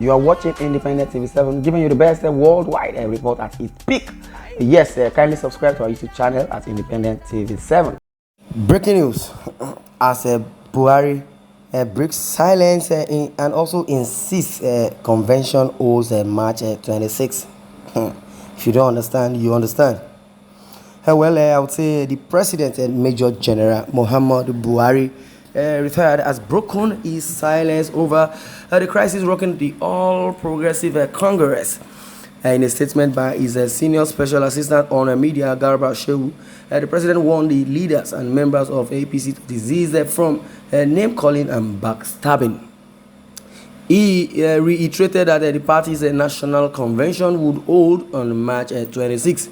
You are watching Independent TV7, giving you the best worldwide report at its peak. Yes, kindly subscribe to our YouTube channel at Independent TV7. Breaking news: as Buhari breaks silence and also insists convention holds March 26. If you don't understand, you understand. Well, I would say the president and Major General Muhammadu Buhari retired has broken his silence over the crisis rocking the All Progressive Congress. In a statement by his senior special assistant on media, Garba Shehu, the president warned the leaders and members of APC to desist from name-calling and backstabbing. He reiterated that the party's national convention would hold on March 26.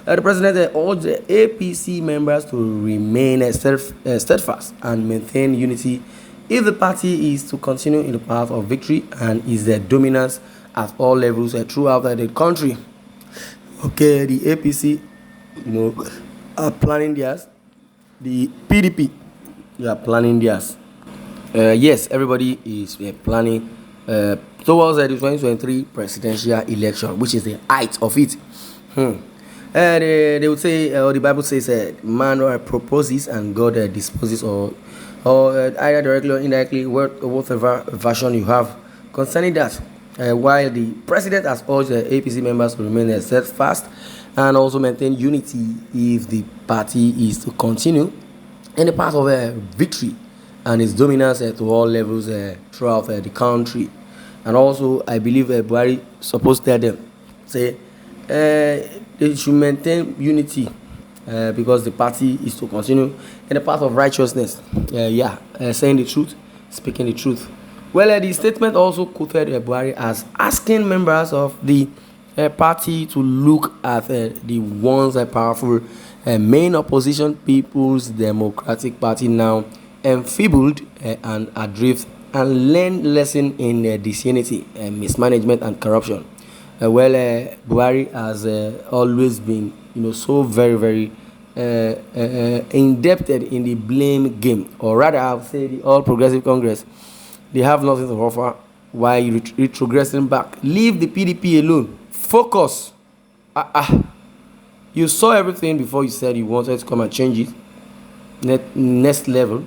The president urged the APC members to remain steadfast and maintain unity if the party is to continue in the path of victory and is their dominance at all levels throughout the country. Okay, the APC, are planning theirs. The PDP, they are planning theirs. Yes, everybody is planning towards the 2023 presidential election, which is the height of it. They would say, or the Bible says, man proposes and God disposes, or either directly or indirectly, whatever version you have concerning that. While the president has urged the APC members to remain steadfast and also maintain unity if the party is to continue in the path of victory and its dominance to all levels throughout the country. And also, I believe Buhari supposed to tell them, say, they should maintain unity because the party is to continue in the path of righteousness. Saying the truth, speaking the truth. Well, the statement also quoted Buhari as asking members of the party to look at the once powerful main opposition People's Democratic Party, now enfeebled and adrift, and learn lesson in disunity, mismanagement and corruption. Buhari has always been, so very, very indebted in the blame game, or rather, I would say the All Progressive Congress. They have nothing to offer. Why retrogressing back? Leave the PDP alone. Focus. You saw everything before you said you wanted to come and change it. Next level.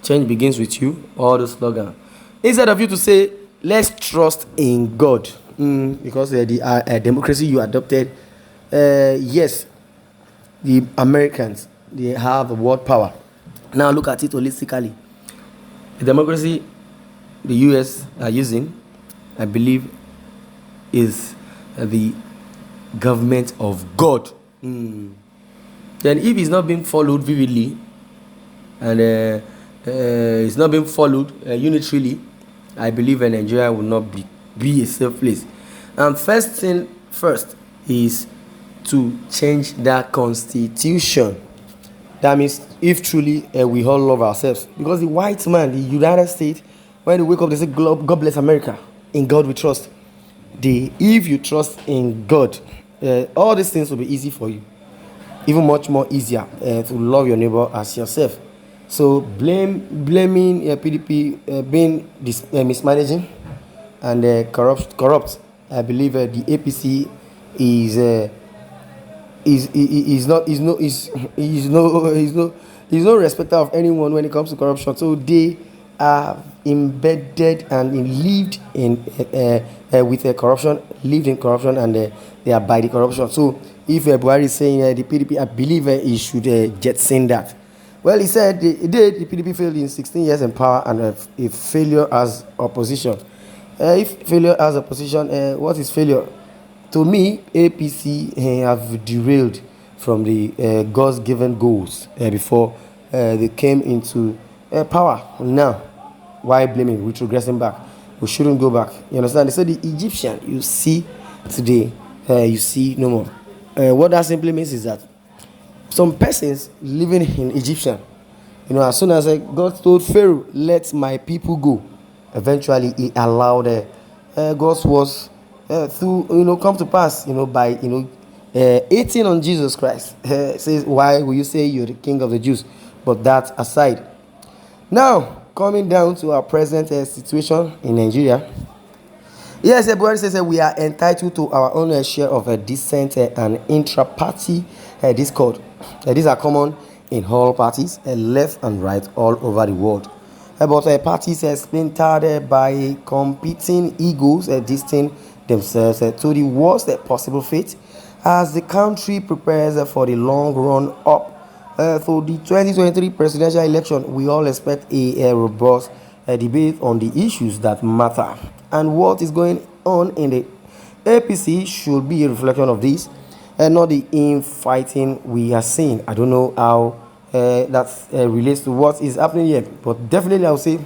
Change begins with you. All the slogan. Instead of you to say, let's trust in God. Because the democracy you adopted, yes, the Americans, they have the world power. Now look at it holistically. The democracy the US are using, I believe, is the government of God. Then if it's not being followed vividly and it's not being followed unitarily, I believe Nigeria will not be a safe place. And first thing first is to change that constitution. That means if truly we all love ourselves, because the white man, the United States, when they wake up, they say, God bless America. In God we trust. If you trust in God, all these things will be easy for you. Even much more easier to love your neighbor as yourself. So blaming PDP being mismanaging and corrupt. I believe the APC is no respecter of anyone when it comes to corruption. So they are embedded and lived in with corruption, lived in corruption, and they are by the corruption. So if Buhari is saying the PDP, I believe he should jetson that. Well, he said the PDP failed in 16 years in power and a failure as opposition. If failure as opposition, what is failure? To me, APC have derailed from the God's given goals before they came into power. Now, why blaming? Retrogressing back. We shouldn't go back. You understand? They said the Egyptian you see today, you see no more. What that simply means is that some persons living in Egyptian, as soon as God told Pharaoh, let my people go, eventually he allowed God's words to come to pass, by hating on Jesus Christ. Says, why will you say you're the king of the Jews? But that aside, now coming down to our present situation in Nigeria, Yes, Buhari says we are entitled to our own share of a decent and intra-party discord. These are common in all parties, left and right, all over the world. But parties are splintered by competing egos, distinct themselves to the worst possible fate as the country prepares for the long run up for the 2023 presidential election. We all expect a robust debate on the issues that matter, and what is going on in the APC should be a reflection of this, and not the infighting we are seeing. I don't know how that relates to what is happening here, but definitely I would say,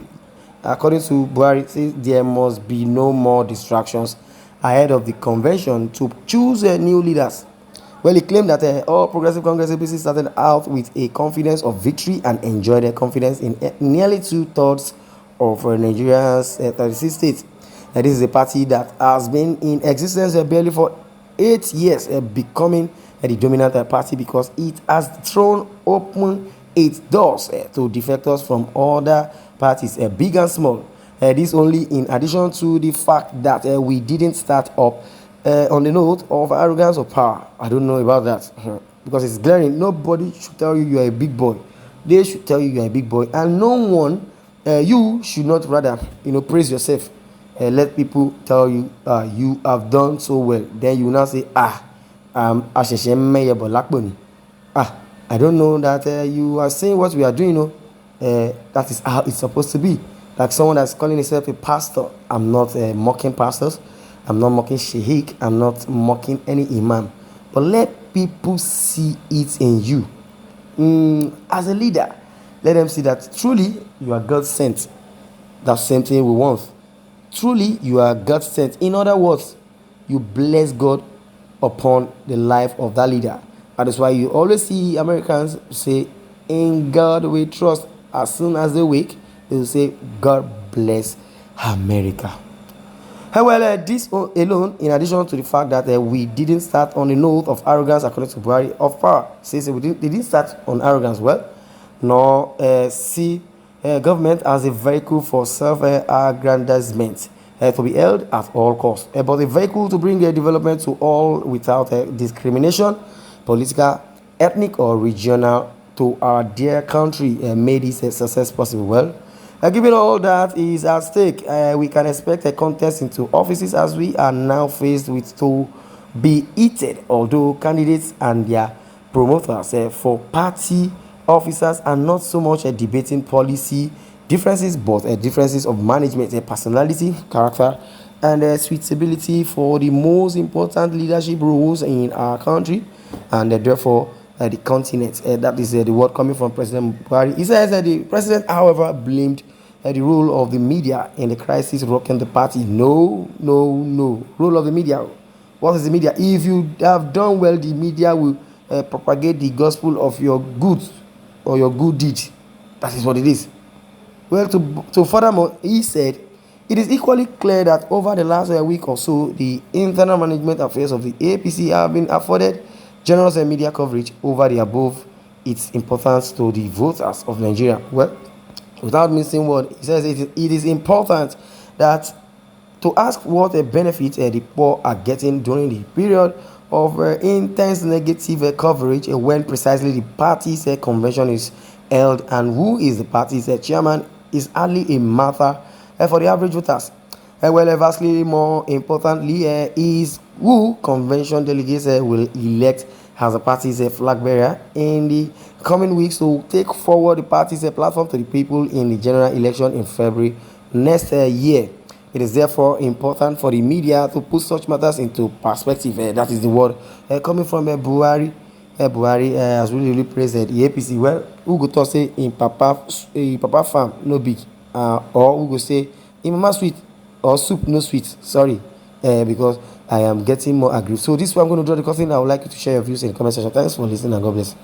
according to Buhari, says there must be no more distractions ahead of the convention to choose new leaders. Well, he claimed that all Progressive Congress APC started out with a confidence of victory and enjoyed their confidence in nearly 2/3 of Nigeria's 36 states. This is a party that has been in existence barely for 8 years, becoming the dominant party because it has thrown open its doors to defectors from other parties, big and small. This only in addition to the fact that we didn't start up on the note of arrogance or power. I don't know about that because it's glaring. Nobody should tell you are a big boy. They should tell you are a big boy, and no one, you should not rather praise yourself. Let people tell you you have done so well. Then you will now say, I don't know that you are saying what we are doing. That is how it's supposed to be. Like someone that's calling himself a pastor. I'm not mocking pastors. I'm not mocking sheikh. I'm not mocking any imam. But let people see it in you. As a leader, let them see that truly you are God sent. That's the same thing we want. Truly you are God sent. In other words, you bless God upon the life of that leader. That is why you always see Americans say, in God we trust. As soon as they wake, they will say, God bless America. Well, this alone, in addition to the fact that we didn't start on the note of arrogance according to Buhari of power, says they didn't start on arrogance, well, nor see government as a vehicle for self-aggrandizement to be held at all costs, but a vehicle to bring development to all without discrimination, political, ethnic, or regional, to our dear country made this success possible. Well, given all that is at stake, we can expect a contest into offices as we are now faced with to be heated, although candidates and their promoters for party officers are not so much debating policy differences, but differences of management, personality, character, and suitability for the most important leadership roles in our country, and therefore the continent. That is the word coming from President Buhari. He says that the president, however, blamed the role of the media in the crisis rocking the party. No. Role of the media. What is the media? If you have done well, the media will propagate the gospel of your goods or your good deed. That is what it is. Well, to furthermore, he said, it is equally clear that over the last week or so, the internal management affairs of the APC have been afforded generous media coverage over the above its importance to the voters of Nigeria. Well, without missing word, he says it is important that to ask what benefit the poor are getting during the period of intense negative coverage when precisely the party's convention is held, and who is the party's chairman is hardly a matter for the average voters. Well, vastly more importantly is who convention delegates will elect as the party's flag bearer in the coming weeks to take forward the party's platform to the people in the general election in February next year. It is therefore important for the media to put such matters into perspective. That is the word coming from Buhari. Buhari has really praised the APC. Well, who go to say in Papa farm no big, or who go say in Mama sweet or soup no sweet. Sorry, because I am getting more angry. So this is why I'm going to draw the curtain. I would like you to share your views in the comment section. Thanks for listening and God bless.